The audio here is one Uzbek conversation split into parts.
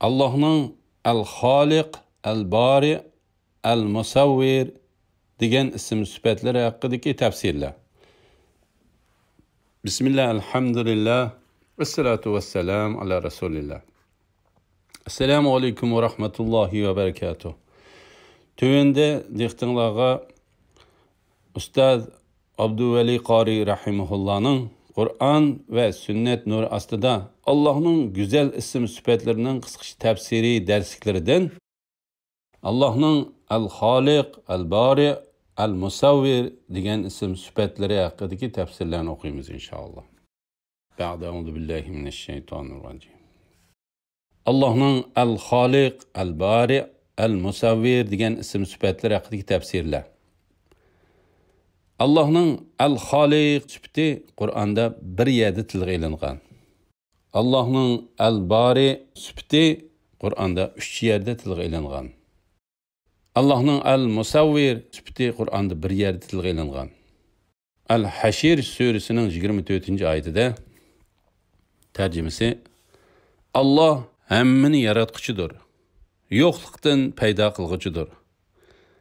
Allohning al-Xoliq, al-Bari, al-Musavvir degan ism sifatlari haqidagi tafsirlar. Bismillah, alhamdulillah, vassalatu vassalam ala rasulillah. Assalamu alaykum wa rahmatullahi wa barakatuh. Tövende dehtinlarga Ustaz Abduvali Qari rahimahullah'nın Kur'an ve sünnet nuru astıda Allah'ın güzel isim sübetlerinin kıskışı tefsiri dersliklerinden Allah'ın el-Halik, el-Bari, el-Musavvir degan isim sübetleri hakkındaki tefsirlerini okuyumuz inşallah. Ba'da euzu billahi mineşşeytanirracim. Allah'ın el-Halik, el-Bari, el-Musavvir degan isim sübetleri hakkındaki tefsirler. Allah'ın el-Halik sübti Kur'an'da bir yerde tilga ilingan. Allah'ın el-Bari sübti Kur'an'da 3 yerde tilga ilingan. Allah'ın el-Musavvir sübti Kur'an'da bir yerde tilga ilingan. El-Haşir suresinin 24. ayetinde tercümesi Allah hemmini yaratquchidir. Yo'qlikdan paydo qilguchidir.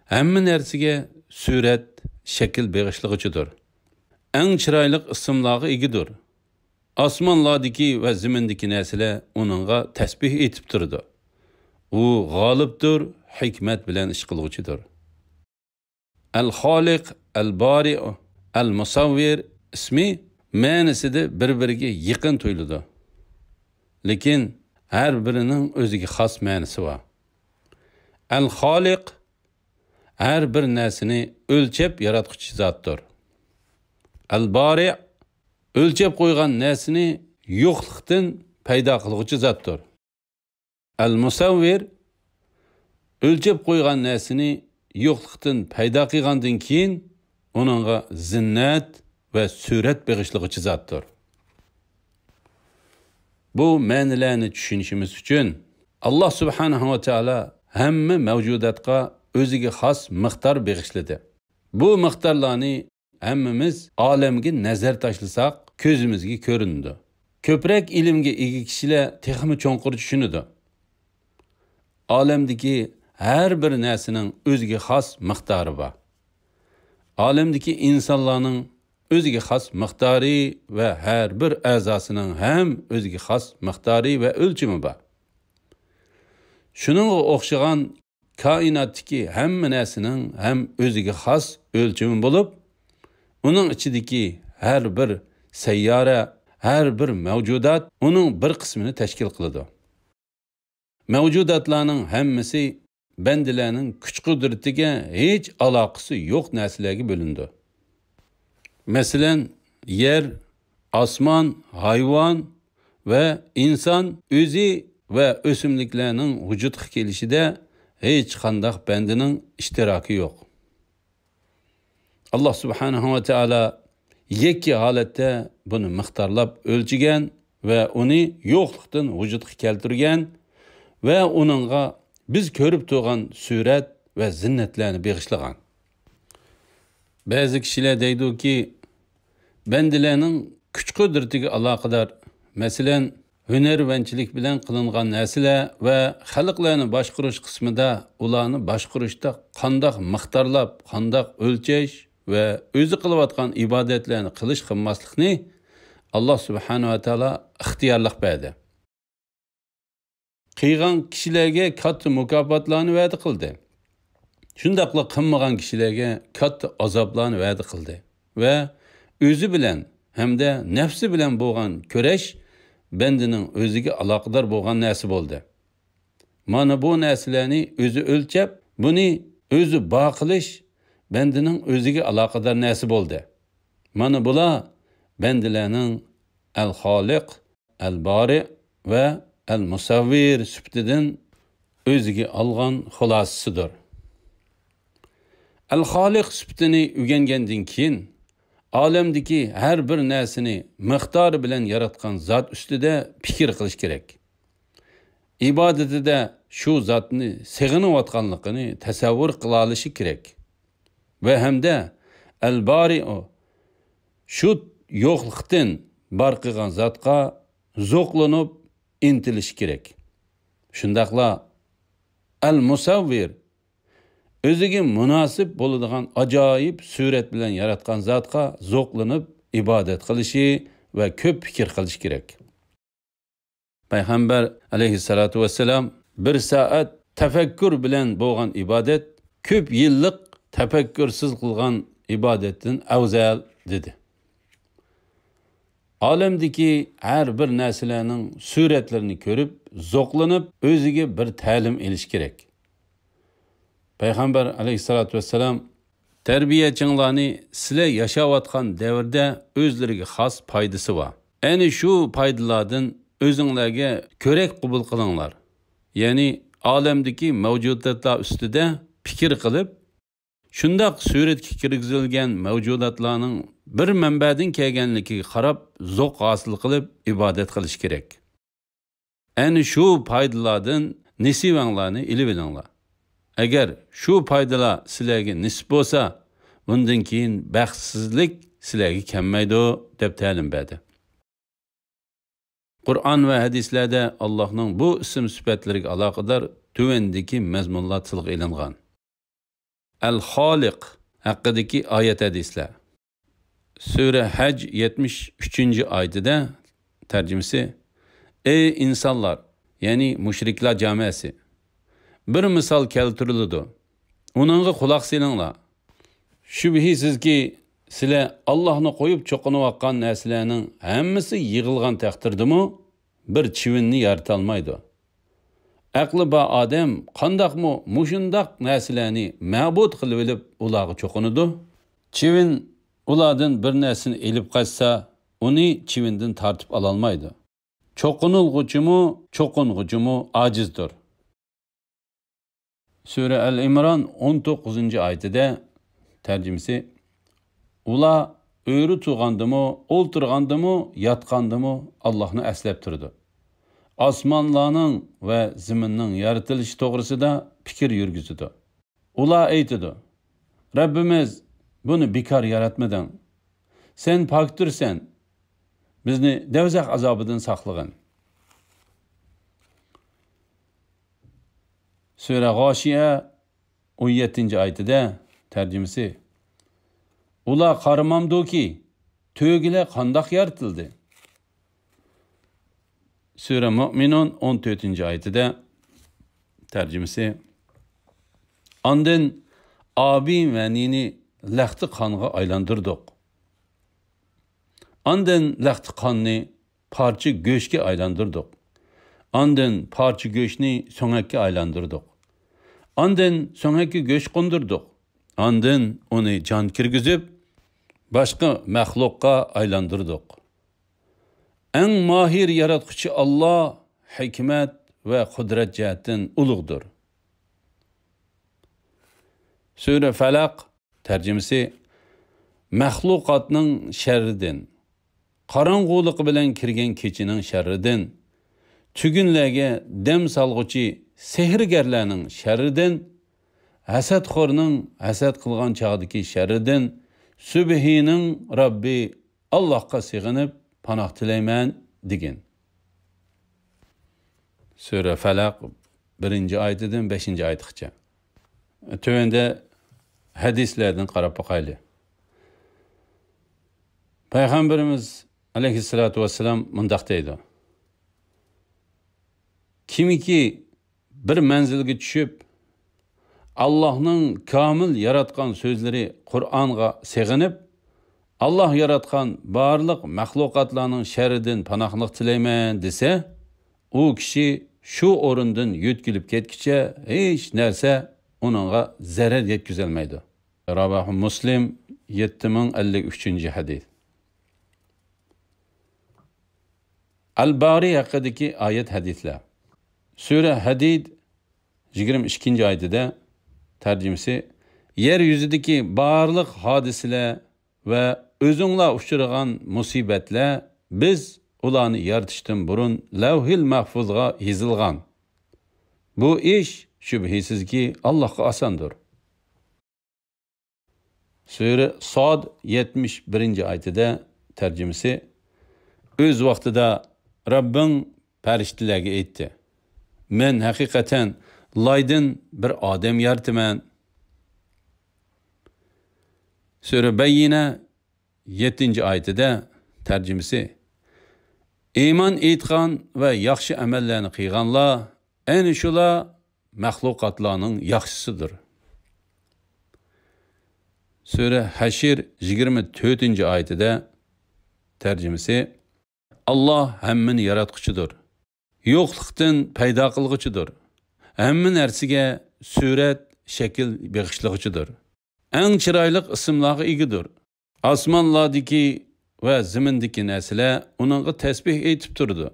Hamma narsaga surat, shakl beg'ishlag'uchidir. Eng chiroyli ismlarga egidir. Osmonlardagi va zimindagi narsalar uningga tasbih etib turdi. U g'olibdir, hikmat bilan ish qilguchidir. Al-Xoliq, al-Bari, al-Musavvir ismi ma'nosida bir-biriga yaqin tuyuladi. Lekin har birining o'ziga xos ma'nosi bor. Al-Xoliq her bir narsani o'lchab yaratquchi zotdir. Al-Bari o'lchab qo'ygan narsani yo'qlikdan paydo qiluvchi zotdir. Al-Musavvir o'lchab qo'ygan narsani yo'qlikdan paydo qilgandan keyin uningga zinnat va surat beg'ishlovchi zotdir. Bu ma'nolarni tushunishimiz uchun Alloh subhanahu va taolo hamma mavjudotga o'ziga xos miqdor beg'ishladi. Bu miqdorlarni hammamiz olamga nazar tashlasak ko'zimizga ko'rindi. Ko'proq ilmga ega kishilar texmi cho'nqur tushunadi. Olamdagi har bir narsaning o'ziga xos miqdori bor. Olamdagi insonlarning o'ziga xos miqdori va har bir a'zosining ham o'ziga xos miqdori va o'lchami bor. Shuningga o'xshagan kainotdagi hamma narsaning ham o'ziga xos o'lchami bo'lib, uning ichidagi har bir sayyora, har bir mavjudot uning bir qismini tashkil qiladi. Mavjudotlarning hammasi bandalarning kuch-qudratiga hech aloqasi yo'q narsalarga bo'lindi. Masalan, yer, osmon, hayvon va inson o'zi va o'simliklarning vujudga kelishida hech qanday bandining ishtiroki yo'q. Alloh subhanahu va taolo yakki holatda buni miqdorlab o'lchigan va uni yo'qlikdan vujudga keltirgan va uningga biz ko'rib turgan surat va zinnatlarni beg'ishlagan. Ba'zi kishilar deydiki, bandalarning kuch-qudratiga aloqador, masalan, hunarvanchilik bilan qilingan narsalar va xalqlarni boshqarish qismida ularni boshqarishda qandoq miqdorlab, qandoq o'lchash va o'zi qilayotgan ibodatlarni qilmaslikni Alloh subhanahu va taolo ixtiyorlik berdi. Qilgan kishilarga katta mukofotlarni va'da qildi. Shundaqla qilmagan kishilarga katta azoblarni va'da qildi va o'zi bilan hamda nafsi bilan bo'lgan kurash bandining o'ziga aloqador bo'lgan narsa bo'ldi. Mana bu narsalarni o'zi o'lchab, buni o'zi boqilish bandining o'ziga aloqador narsa bo'ldi. Mana bular bandilarning al-Xoliq, al-Bari va al-Musavvir sübtidan o'ziga olgan xulosasidir. Al-Xoliq sübtini o'rgangandan keyin olamdagi har bir narsani miqdori bilan yaratgan zot ustida fikr qilish kerak. Ibodatida shu zotni sig'inayotganligini tasavvur qila olishi kerak. Va hamda al-Bari shu yo'qlikdan bar qilgan zotga zo'qlanib intilish kerak. Shundaqla al-musavvir o'ziga munosib bo'ladigan ajoyib surat bilan yaratgan zotga zo'qlanib ibodat qilishi va ko'p fikr qilish kerak. Payg'ambar alayhissalatu vassalam bir soat tafakkur bilan bo'lgan ibodat ko'p yillik tafakkursiz qilgan ibodatdan afzal dedi. Olamdagi har bir narsalarning suratlarini ko'rib, zo'qlanib, o'ziga bir ta'lim olish kerak. Payg'ambar alayhissalatu vassalam tarbiyachinglarni sizlar yashayotgan davrda o'zlariga xos foydasi bor. Ana shu foydalardan o'zinglarga ko'rak qabul qilinglar. Ya'ni olamdagi mavjudotlar ustida fikr qilib, shundoq suratga kirgizilgan mavjudotlarning bir manbadan kelganligiga qarab zo'q hosil qilib ibodat qilish kerak. Ana shu foydalardan nisibanglarni ilib olinglar. Agar shu foydalar sizlarga nisb bo'lsa, bundan keyin baxtsizlik sizlarga kelmaydi deb ta'lim berdi. Qur'on va hadislarda Allohning bu ism sifatlariga aloqador tuvandagi mazmunlar tilga ilingan. Al-Xoliq haqidagi oyat hadislar. Sura Haj 73-oyatida tarjimasi: Ey insonlar, ya'ni mushriklar jamoasi, bir misol keltiriladi. Uningga quloq solinglar. Shubhisizki sizlar Allohni qo'yib cho'qinayotgan narsalarning hammasi yig'ilgan taqdirdimi bir chivinni yarata olmaydi. Aqli bor odam qandoqmi mushundoq narsalarni ma'bud qilib olib ularga cho'qinadi? Chivin ulardan bir narsani elib qochsa, uni chivindan tortib ola olmaydi. Cho'qing'uchimi ojizdir. Sura Al-Imron 19-oyatida tarjimasi: Ular o'ri tug'andimi, o'ltirgandimi, yotgandimi Allohni aslab turdi. Osmonlarning va zaminning yaratilishi to'g'risida fikr yurgizdi. Ular aytdi: Rabbimiz buni bekor yaratmading. Sen pokdirsan. Bizni do'zax azobidan saqlagin. Sura G'oshiya 17-oyatida tarjimasi: Ular qaramamdoki, to'gilar qandoq yaratildi? Sura Mu'minun 14-oyatida tarjimasi: Ondan abi va nini laxti qonga aylantirdik. Ondan laxti qonni parcha go'shtga aylantirdik. Ondan parcha go'shtni so'ngakka aylantirdik. Ondan so'ngakka go'sht qo'ndirdik. Ondan uni jon kirgizib, boshqa maxluqqa aylantirdik. Eng mahir yaratquchi Alloh hikmat va qudrat jihatdan ulug'dir. Sura Falaq tarjimasi: Maxluqotning sharridan, qorong'ulik bilan kirgan kechining sharridan, tugunlarga dam solg'uchi sehrgarlarning sharridan, hasadxo'rning hasad qilgan chog'dagi sharridan, Subhining Robbi Allohga sig'inib panoh tilayman degan. Sura Falaq 1-oyatidan 5-oyatgacha. Tövende hadislerden qarab bakaylı. Peygamberimiz aleyhissalatu vesselam mundaq deydi: Kimiki bir manzilga tushib, Allohning kamil yaratgan so'zlari Qur'onga sig'inib, Alloh yaratgan barliq maxluqotlarning sharridan panohlik tilayman desa, u kishi shu o'rindan yutkilib ketkicha hech narsa onunğa zarar yetkazilmaydi. Rawahu Muslim 7053-hadis. Al-Bari haqidagi oyat hadislar. Sura Hadid 22-oyatida tarjimasi: Yer yuzidagi barliq hodisalar va o'zinglar uchragan musibatlar biz ularni yaratishdan burun lavhil mahfuzga yozilgan. Bu ish shubhisizki Allohga osondir. Sura Sod 71-oyatida tarjimasi: O'z vaqtida Rabbing farishtalarga aytdi: men haqiqatan laydin bir odam yaratiman. Sura Bayyina 7-oyatida tarjimasi: iymon etgan va yaxshi amallarni qilganlar ana shular mahluqotlarning yaxshisidir. Sura Hashr 24-oyatida tarjimasi: Allah hammani yaratquchidir. Yo'qlikdan paydo qilg'uchidir. Hamma narsaga surat, shakl beg'ishlag'uchidir. Eng chiroyli ismlarga egidir. Osmonlardagi va zimindagi narsalar uningga tasbih aytib turdi.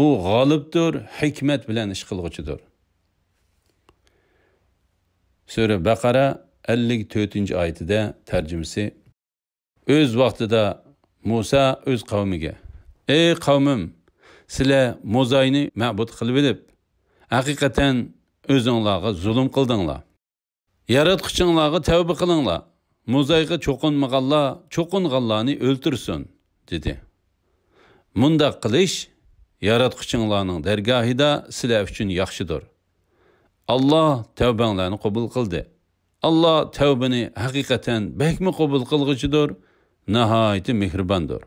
U g'olibdir, hikmat bilan ish qilg'uchidir. Sura Baqara 54-oyatida tarjimasi: o'z vaqtida Musa o'z qavmiga: ey qavmim, sizlar Mo'zayni ma'bud qilib edib, haqiqatan o'zinglarga zulm qildinglar. Yaratquchinglarga tavba qilinglar. Mo'zayga cho'qinmaganlar, cho'qinganlarni o'ltirsin, dedi. Mundaq qilish yaratquchinglarning dargohida sizlar uchun yaxshidir. Allah tavbanglarni qabul qildi. Allah tavbani haqiqatan bakmi qabul qilg'uchidir, nihoyatda mehribondir.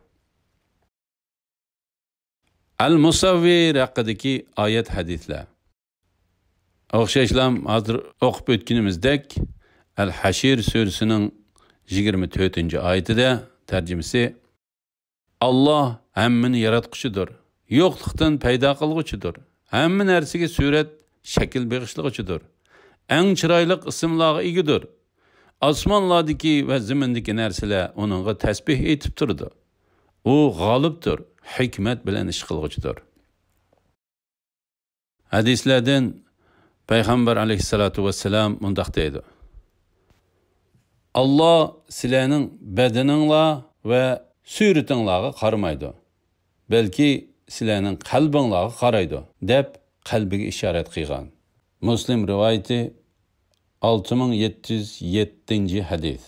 Al-Musavvir haqidagi oyat hadislar. O'xshashlam hozir o'qib o'tganimizdek Al-Hashr surasining 24-oyatida tarjimasi: Allah hammani yaratquchidir, yo'qlikdan paydo qilg'uchidir. Hamma narsaga surat, shakl beg'ishlag'uchidir. Eng chiroyli ismlarga egidir. Osmonlardagi va zimindagi narsalar uningga tasbih aytib turdi. U g'olibdir, hikmat bilan ish qilg'uchidir. Hadislardan Payg'ambar alayhissalatu vassalam mundaq deydi: Allah sizlarning badaninglar va suratinglarga qaramaydi, balki sizlarning qalbinglarga qaraydi, deb qalbiga ishorat qilgan. Muslim rivoyati 6707-hadis.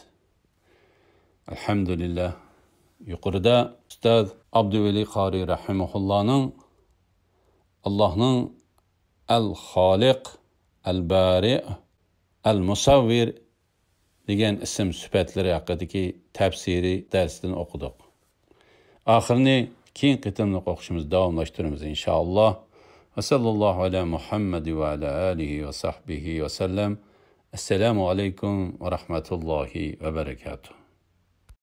Alhamdulillah. Yuqorida Ustoz Abduveli Qori rahimahullohning Allohning Al-Xoliq, Al-Bari, Al-Musavvir degan ism sifatlari haqidagi tafsiri darsidan o'qidik. Oxirini keyin qitimliq o'qishimiz davomlashtiramiz inshaalloh. Va sallallohu ala Muhammad va ala alihi va sahbihi va sallam. Assalomu alaykum va rahmatullohi va barakatuh.